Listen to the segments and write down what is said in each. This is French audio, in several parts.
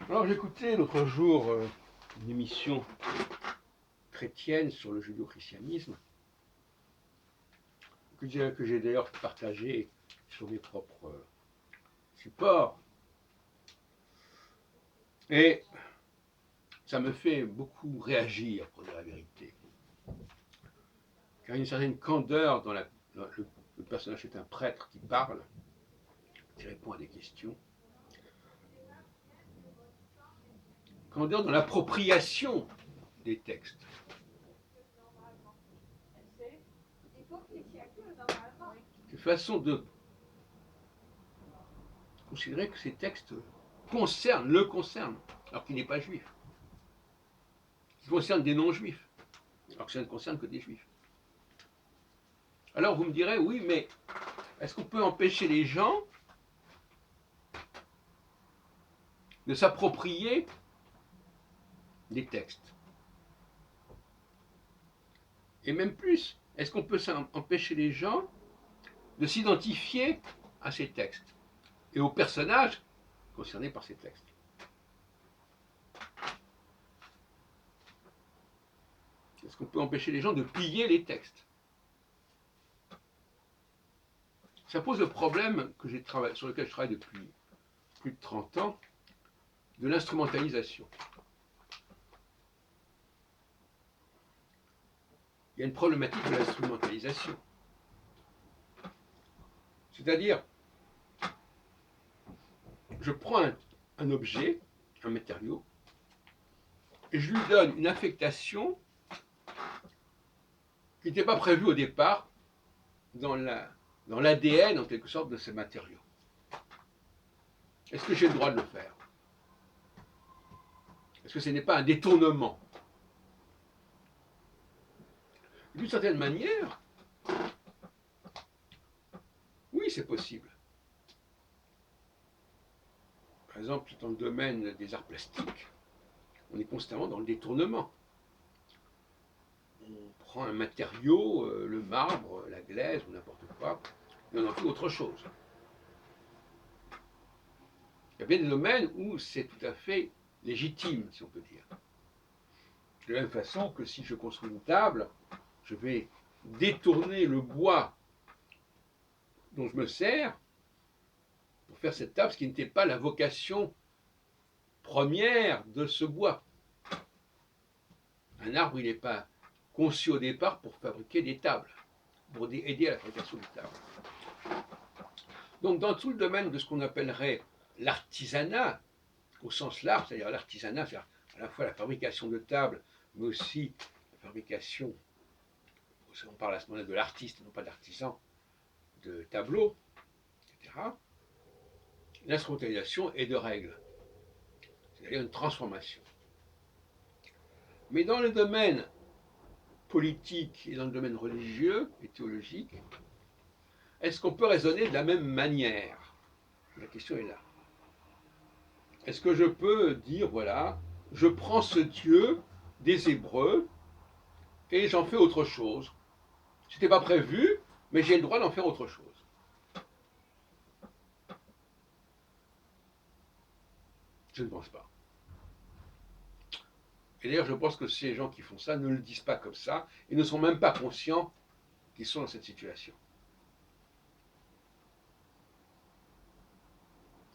Alors j'écoutais l'autre jour une émission chrétienne sur le judéo-christianisme, que j'ai d'ailleurs partagé sur mes propres supports. Et ça me fait beaucoup réagir, pour dire la vérité. Car il y a une certaine candeur dans le personnage est un prêtre qui parle, qui répond à des questions. Candeur dans l'appropriation des textes. Une façon de considérer que ces textes le concernent, alors qu'il n'est pas juif. Ils concernent des non-juifs, alors que ça ne concerne que des juifs. Alors vous me direz, oui, mais est-ce qu'on peut empêcher les gens de s'approprier des textes? Et même plus, est-ce qu'on peut empêcher les gens de s'identifier à ces textes et aux personnages concernés par ces textes? Est-ce qu'on peut empêcher les gens de piller les textes? Ça pose le problème sur lequel je travaille depuis plus de 30 ans, de l'instrumentalisation. Il y a une problématique de l'instrumentalisation. C'est-à-dire, je prends un objet, un matériau, et je lui donne une affectation qui n'était pas prévue au départ dans l'ADN, en quelque sorte, de ces matériaux. Est-ce que j'ai le droit de le faire? Est-ce que ce n'est pas un détournement? D'une certaine manière, oui, c'est possible. Par exemple, dans le domaine des arts plastiques, on est constamment dans le détournement. On prend un matériau, le marbre, la glaise ou n'importe quoi, et on en fait autre chose. Il y a bien des domaines où c'est tout à fait légitime, si on peut dire. De la même façon que si je construis une table, je vais détourner le bois dont je me sers pour faire cette table, ce qui n'était pas la vocation première de ce bois. Un arbre, il n'est pas conçu au départ pour fabriquer des tables, pour aider à la fabrication des tables. Donc dans tout le domaine de ce qu'on appellerait l'artisanat, au sens large, c'est-à-dire l'artisanat, c'est-à-dire à la fois la fabrication de tables, mais aussi la fabrication, on parle à ce moment-là de l'artiste, non pas d'artisan, de tableaux, etc. L'instrumentalisation est de règle, c'est-à-dire une transformation. Mais dans le domaine politique et dans le domaine religieux et théologique, est-ce qu'on peut raisonner de la même manière? La question est là. Est-ce que je peux dire, voilà, je prends ce Dieu des Hébreux et j'en fais autre chose? Ce n'était pas prévu, mais j'ai le droit d'en faire autre chose. Je ne pense pas. Et d'ailleurs, je pense que ces gens qui font ça ne le disent pas comme ça et ne sont même pas conscients qu'ils sont dans cette situation.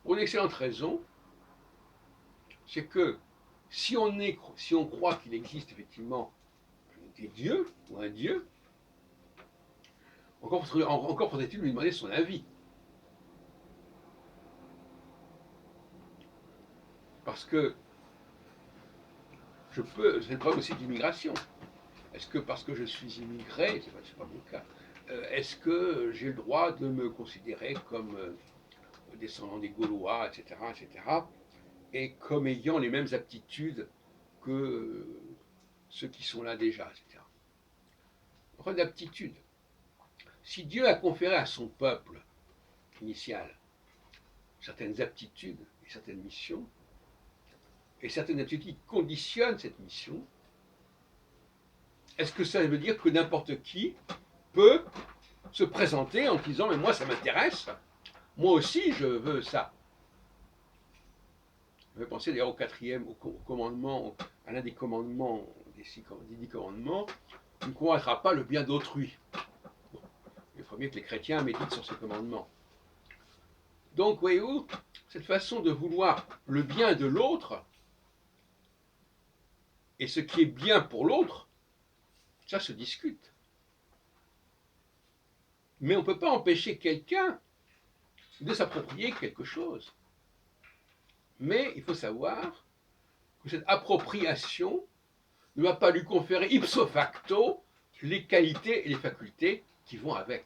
Pour une excellente raison, c'est que si on croit qu'il existe effectivement des dieux ou un dieu, encore faudrait-il lui demander son avis. Parce que c'est le problème aussi de l'immigration. Est-ce que parce que je suis immigré, c'est pas mon cas, est-ce que j'ai le droit de me considérer comme descendant des Gaulois, etc., et comme ayant les mêmes aptitudes que ceux qui sont là déjà, etc. Enfin, d'aptitude. Si Dieu a conféré à son peuple initial certaines aptitudes et certaines missions, et certaines aptitudes qui conditionnent cette mission, est-ce que ça veut dire que n'importe qui peut se présenter en disant mais moi ça m'intéresse, moi aussi je veux ça? fait penser d'ailleurs au quatrième, au commandement, à l'un des commandements, des 10 commandements, tu ne combattras pas le bien d'autrui. Bon, il faut bien que les chrétiens méditent sur ces commandements. Donc, voyez-vous, cette façon de vouloir le bien de l'autre, et ce qui est bien pour l'autre, ça se discute. Mais on ne peut pas empêcher quelqu'un de s'approprier quelque chose. Mais il faut savoir que cette appropriation ne va pas lui conférer ipso facto les qualités et les facultés qui vont avec.